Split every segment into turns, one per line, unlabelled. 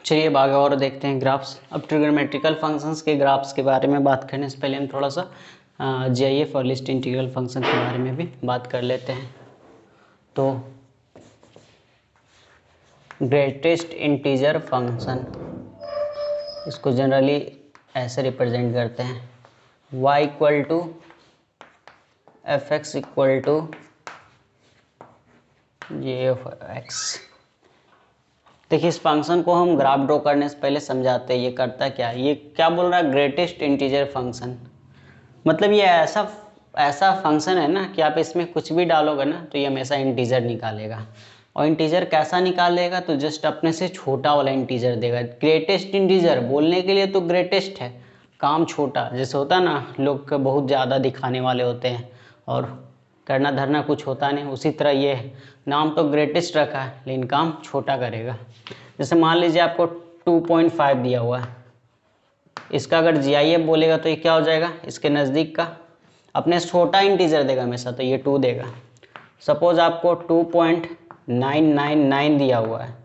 चलिए आगे और देखते हैं ग्राफ्स। अब ट्रिग्नोमेट्रिकल फंक्शंस के ग्राफ्स के बारे में बात करने से पहले हम थोड़ा सा जीआईएफ और लिस्ट इंटीग्रल फंक्शन के बारे में भी बात कर लेते हैं। तो ग्रेटेस्ट इंटीजर फंक्शन, इसको जनरली ऐसे रिप्रेजेंट करते हैं, y equal to F X equal to J F X. देखिए इस फंक्शन को हम ग्राफ ड्रॉ करने से पहले समझाते हैं ये करता क्या है। ये क्या बोल रहा है, ग्रेटेस्ट इंटीजर फंक्शन, मतलब ये ऐसा फंक्शन है ना कि आप इसमें कुछ भी डालोगे ना तो ये हमेशा इंटीजर निकालेगा। और इंटीजर कैसा निकालेगा, तो जस्ट अपने से छोटा वाला इंटीजर देगा। ग्रेटेस्ट इंटीजर बोलने के लिए तो ग्रेटेस्ट है, काम छोटा, जैसे होता है ना लोग बहुत ज़्यादा दिखाने वाले होते हैं और करना धरना कुछ होता नहीं, उसी तरह ये है, नाम तो ग्रेटेस्ट रखा है लेकिन काम छोटा करेगा। जैसे मान लीजिए आपको 2.5 दिया हुआ है, इसका अगर जीआईएफ बोलेगा तो ये क्या हो जाएगा, इसके नज़दीक का अपने छोटा इंटीजर देगा हमेशा, तो ये 2 देगा। सपोज आपको 2.999 दिया हुआ है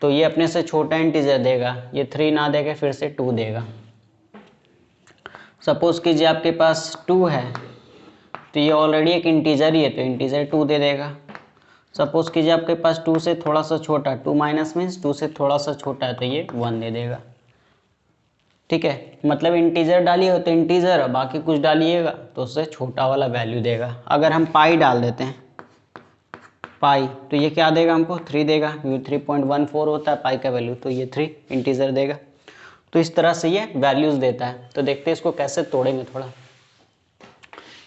तो ये अपने से छोटा इंटीजर देगा, ये 3 ना देगा फिर से 2 देगा। सपोज कीजिए आपके पास 2 है तो ये ऑलरेडी एक इंटीजर ही है तो इंटीजर 2 दे देगा। सपोज कीजिए आपके पास 2 से थोड़ा सा छोटा, 2 माइनस मीन्स 2 से थोड़ा सा छोटा है तो ये 1 दे देगा। ठीक है, मतलब इंटीजर डालिएगा तो इंटीजर, बाकी कुछ डालिएगा तो उससे छोटा वाला वैल्यू देगा। अगर हम पाई डाल देते हैं पाई तो ये क्या देगा हमको, 3 देगा, क्योंकि 3.14 होता है पाई का वैल्यू, तो ये 3 इंटीजर देगा। तो इस तरह से ये वैल्यूज़ देता है। तो देखते हैं इसको कैसे तोड़ेंगे,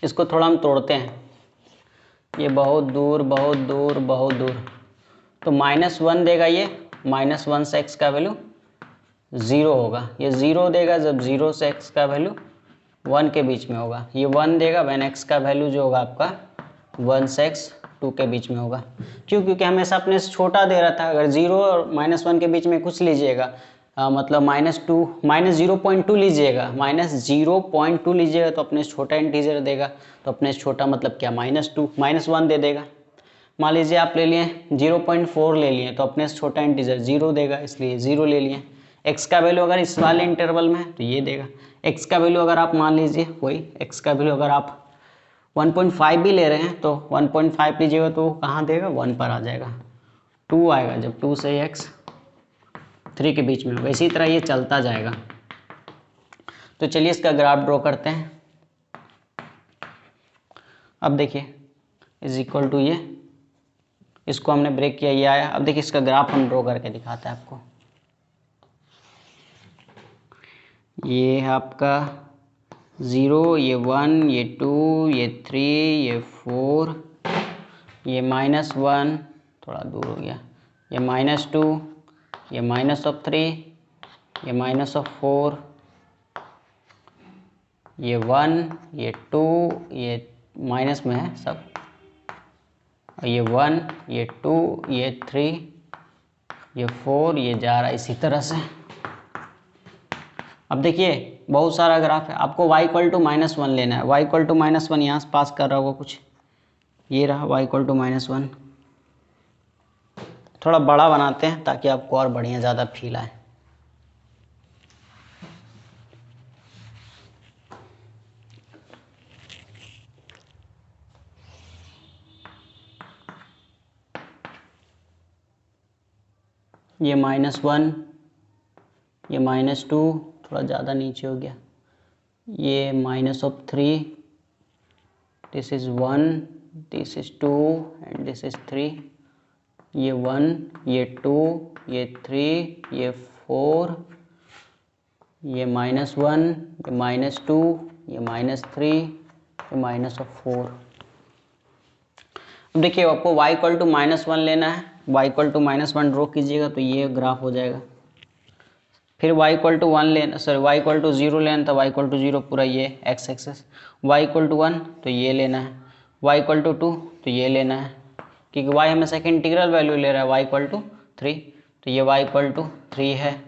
इसको थोड़ा हम तोड़ते हैं। ये बहुत दूर बहुत दूर बहुत दूर, तो -1 देगा, ये -1 से x का वैल्यू 0 होगा, ये 0 देगा जब 0 से x का वैल्यू 1 के बीच में होगा। ये 1 देगा व्हेन x का वैल्यू जो होगा आपका 1 से x 2 के बीच में होगा। क्यों, क्योंकि हमेशा अपने से छोटा दे रहा था। अगर 0 और -1 के बीच में कुछ लीजिएगा, मतलब -0.2 लीजिएगा, -0.2 लीजिएगा तो अपने से छोटा इंटीजर देगा। तो अपने से छोटा मतलब क्या, -2, -1 दे देगा। मान लीजिए आप ले लिए 0.4 ले लिए तो अपने से छोटा इंटीजर 0 देगा, इसलिए 0 ले लिए। x का वैल्यू अगर इस वाले इंटरवल में है तो ये देगा। x का वैल्यू अगर आप मान लीजिए x का वैल्यू अगर आप 1.5 भी ले रहे हैं तो 1.5 लीजिएगा तो कहाँ देगा, 1 पर आ जाएगा। 2 आएगा जब 2 से x 3 के बीच में होगा। इसी तरह ये चलता जाएगा। तो चलिए इसका ग्राफ ड्रॉ करते हैं। अब देखिए इज इक्वल टू ये, इसको हमने ब्रेक किया, ये आया। अब देखिए इसका ग्राफ हम ड्रॉ करके दिखाते हैं आपको। ये है आपका 0, ये 1, ये 2, ये 3, ये 4, ये -1, थोड़ा दूर हो गया, ये -2, ये -3, ये -4, ये 1, ये 2, ये माइनस में है सब, ये 1, ये 2, ये 3, ये 4, ये जा रहा है इसी तरह से। अब देखिए बहुत सारा ग्राफ है, आपको y इक्वल टू -1 लेना है। y इक्वल टू -1 यहाँ से पास कर रहा होगा कुछ, ये रहा y इक्वल टू -1। थोड़ा बड़ा बनाते हैं ताकि आपको और बढ़िया ज़्यादा फील आए। ये -1, ये -2, थोड़ा ज़्यादा नीचे हो गया, ये -3, this is 1, this is 2 and this is 3, ये 1, ये 2, ये 3, ये 4, ये -1, ये -2, ये -3, ये -4। अब देखिए आपको y इक्वल टू -1 लेना है, y इक्वल टू -1 ड्रॉ कीजिएगा तो ये ग्राफ हो जाएगा। फिर y इक्वल टू 1 लेना, सॉरी y इक्वल टू 0 लेना था, y इक्वल टू 0 पूरा ये x axis. y equal to 1 तो ये लेना है, y इक्वल टू 2 तो ये लेना है, क्योंकि y हमें सेकंड इंटीग्रल वैल्यू ले रहा है, y इक्वल टू 3 तो ये y इक्वल टू 3 है,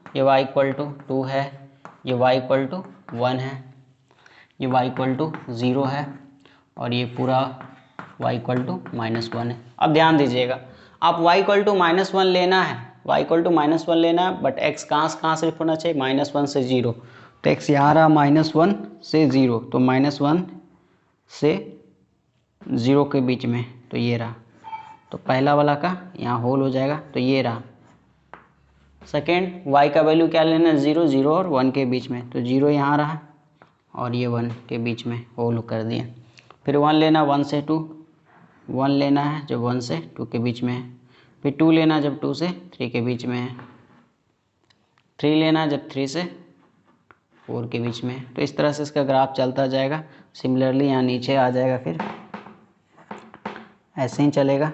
ये y इक्वल टू 2 है, ये y इक्वल टू 1 है, ये y इक्वल टू 0 है और ये पूरा y इक्वल टू -1 है। अब ध्यान दीजिएगा, आप y इक्वल टू -1 लेना है y=-1 लेना है, बट x कहाँ से होना चाहिए, -1 से 0। तो x यहाँ रहा -1 से 0, तो -1 से 0 के बीच में, तो ये रहा। तो पहला वाला का यहाँ होल हो जाएगा, तो ये रहा। सेकेंड, y का वैल्यू क्या लेना है, 0, 0 और 1 के बीच में, तो 0 यहाँ रहा और ये 1 के बीच में होल कर दिया। फिर 1 लेना 1 से 2, 1 लेना है जब 1 से 2 के बीच में है। फिर 2 लेना जब 2 से 3 के बीच में है। 3 लेना जब 3 से 4 के बीच में है। तो इस तरह से इसका ग्राफ चलता जाएगा। सिमिलरली यहाँ नीचे आ जाएगा, फिर ऐसे ही चलेगा।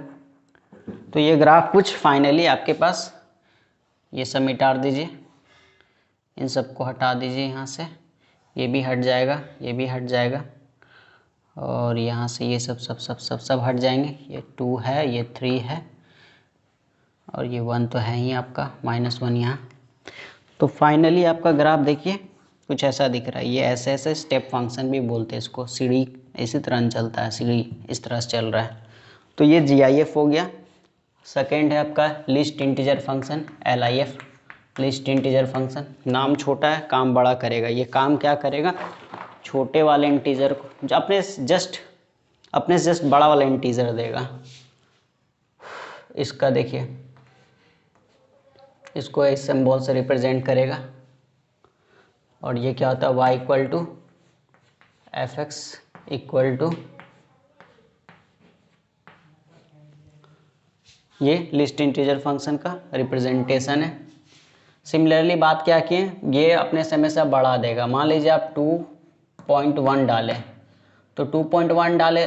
तो ये ग्राफ कुछ फाइनली आपके पास, ये सब मिटा दीजिए, इन सबको हटा दीजिए यहाँ से, ये भी हट जाएगा, ये भी हट जाएगा, और यहाँ से ये सब हट जाएंगे। ये 2 है, ये 3 है, और ये 1 तो है ही आपका, -1 यहाँ। तो फाइनली आपका ग्राफ देखिए कुछ ऐसा दिख रहा है। ये ऐसे स्टेप फंक्शन भी बोलते हैं इसको, सीढ़ी इसी तरह चलता है, सीढ़ी इस तरह से चल रहा है। तो ये GIF हो गया। सेकेंड है आपका list integer function, LIF, list integer function. नाम छोटा है, काम बड़ा करेगा। ये काम क्या करेगा, छोटे वाले इंटीजर को जो अपने से जस्ट बड़ा वाला इंटीजर देगा। इसका देखिए, इसको इस सिंबल से रिप्रेजेंट करेगा, और ये क्या होता है, y=fx = ये लिस्ट इंटीजर फंक्शन का रिप्रेजेंटेशन है। सिमिलरली बात क्या की है, ये अपने से हमेशा बढ़ा देगा। मान लीजिए आप 2.1 डालें, तो 2.1 डाले,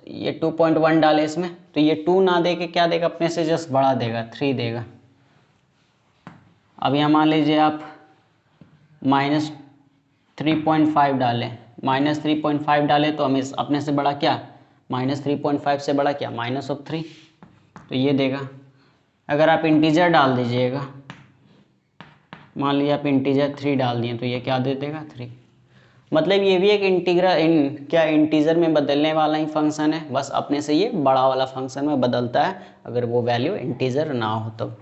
ये 2.1 डाले इसमें, तो ये 2 ना दे के क्या देगा, अपने से जस्ट बढ़ा देगा, 3 देगा। अब यहाँ मान लीजिए आप -3.5 डालें, -3.5 डालें, तो हम इस अपने से बड़ा क्या, -3.5 से बड़ा क्या, -3, तो ये देगा। अगर आप इंटीजर डाल दीजिएगा, मान लीजिए आप इंटीजर 3 डाल दिए, तो ये क्या दे देगा, 3। मतलब ये भी एक इंटीजर में बदलने वाला ही फंक्शन है, बस अपने से ये बड़ा वाला फंक्शन में बदलता है, अगर वो वैल्यू इंटीजर ना हो तब।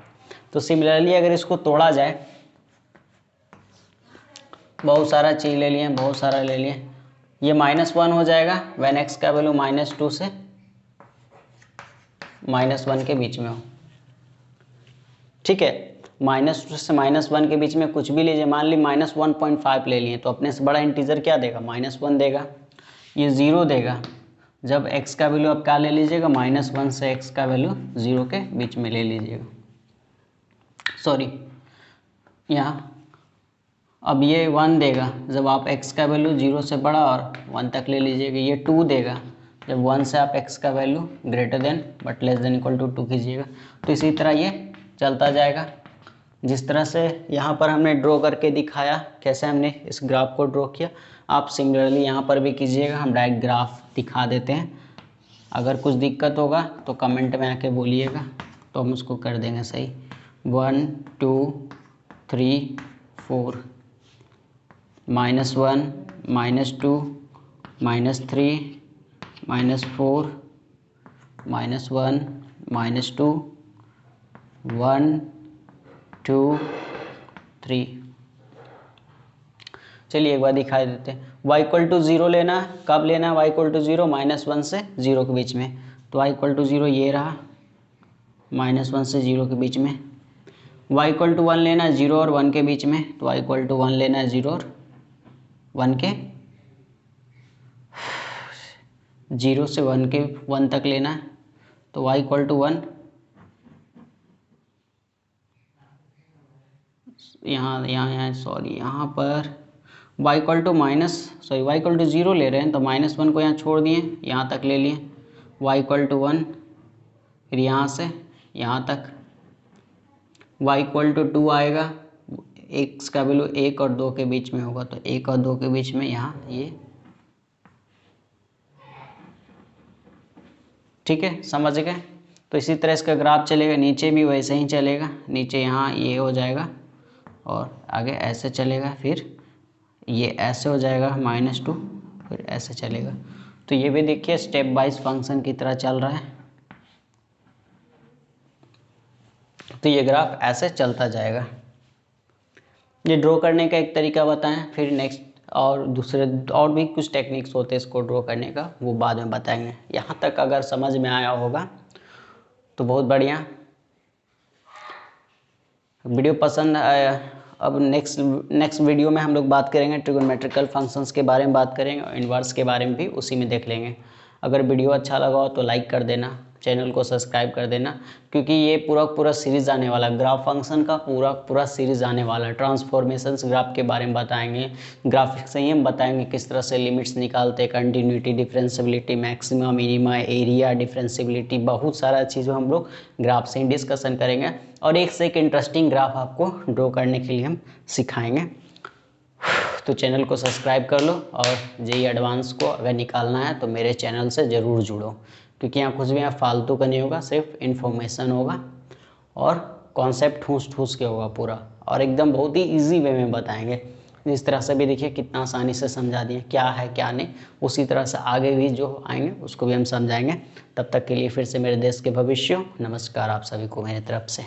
तो सिमिलरली अगर इसको तोड़ा जाए, बहुत सारा चीज़ ले लिए, बहुत सारा ले लिए, ये -1 हो जाएगा व्हेन x का वैल्यू -2 से -1 के बीच में हो। ठीक है, -2 से -1 के बीच में कुछ भी लीजिए, मान ली -1.5 ले लिए, तो अपने से बड़ा इंटीजर क्या देगा, -1 देगा। ये 0 देगा जब x का वैल्यू आप क्या ले लीजिएगा, -1 से x का वैल्यू 0 के बीच में ले लीजिएगा। सॉरी, यहाँ अब ये 1 देगा जब आप x का वैल्यू 0 से बड़ा और 1 तक ले लीजिएगा। ये 2 देगा जब 1 से आप x का value greater than but less than equal to 2 कीजिएगा। तो इसी तरह ये चलता जाएगा, जिस तरह से यहाँ पर हमने ड्रॉ करके दिखाया, कैसे हमने इस ग्राफ को ड्रॉ किया, आप सिमिलरली यहाँ पर भी कीजिएगा। हम डायरेक्ट ग्राफ दिखा देते हैं। अगर कुछ दिक्कत होगा तो कमेंट में आके बोलिएगा, तो हम उसको कर देंगे सही। 1 2 3 4, -1 -2 -3 -4 -1 -2 1 2 3। चलिए एक बार दिखाई देते हैं। y=0 लेना, कब लेना है y=0, -1 से 0 के बीच में। तो y=0 ये रहा, -1 से 0 के बीच में। y=1 लेना है 0 और 1 के बीच में, तो y=1 लेना है 0 और 1 के, 0 से 1 तक लेना है, तो y=1, यहाँ पर y=0 ले रहे हैं, तो -1 को यहाँ छोड़ दिए, यहाँ तक ले लिए, y=1, फिर यहाँ से यहाँ तक y=2 आएगा। x का वैल्यू 1 और 2 के बीच में होगा, तो 1 और 2 के बीच में यहाँ ये। ठीक है, समझ गए। तो इसी तरह इसका ग्राफ चलेगा, नीचे भी वैसे ही चलेगा। नीचे यहाँ ये हो जाएगा और आगे ऐसे चलेगा, फिर ये ऐसे हो जाएगा -2, फिर ऐसे चलेगा। तो ये भी देखिए स्टेप वाइज फंक्शन की तरह चल रहा है। तो ये ग्राफ ऐसे चलता जाएगा। ये ड्रॉ करने का एक तरीका बताएं, फिर नेक्स्ट और दूसरे और भी कुछ टेक्निक्स होते हैं इसको ड्रॉ करने का, वो बाद में बताएंगे। यहाँ तक अगर समझ में आया होगा तो बहुत बढ़िया। वीडियो पसंद आया, अब नेक्स्ट वीडियो में हम लोग बात करेंगे ट्रिगोनोमेट्रिकल फंक्शंस के बारे में बात करेंगे, और इन्वर्स के बारे में भी उसी में देख लेंगे। अगर वीडियो अच्छा लगा हो तो लाइक कर देना, चैनल को सब्सक्राइब कर देना, क्योंकि ये पूरा सीरीज़ आने वाला है, ग्राफ फंक्शन का पूरा सीरीज़ आने वाला है। ट्रांसफॉर्मेशंस ग्राफ के बारे में बताएंगे, ग्राफिक्स से ही हम बताएंगे किस तरह से लिमिट्स निकालते, continuity, differentiability, maxima, minima, area, differentiability, बहुत सारा चीज़ों हम लोग ग्राफ से ही डिस्कशन करेंगे, और एक से एक इंटरेस्टिंग ग्राफ आपको ड्रॉ करने के लिए हम सिखाएंगे। तो चैनल को सब्सक्राइब कर लो, और जेईई एडवांस को अगर निकालना है तो मेरे चैनल से ज़रूर जुड़ो, क्योंकि यहाँ कुछ भी यहाँ फालतू का नहीं होगा, सिर्फ इन्फॉर्मेशन होगा और कॉन्सेप्ट ठूस ठूस के होगा पूरा, और एकदम बहुत ही इजी वे में बताएंगे। जिस तरह से भी देखिए कितना आसानी से समझा दिए क्या है क्या नहीं, उसी तरह से आगे भी जो आएंगे उसको भी हम समझाएंगे। तब तक के लिए फिर से मेरे देश के भविष्य, नमस्कार आप सभी को मेरी तरफ से।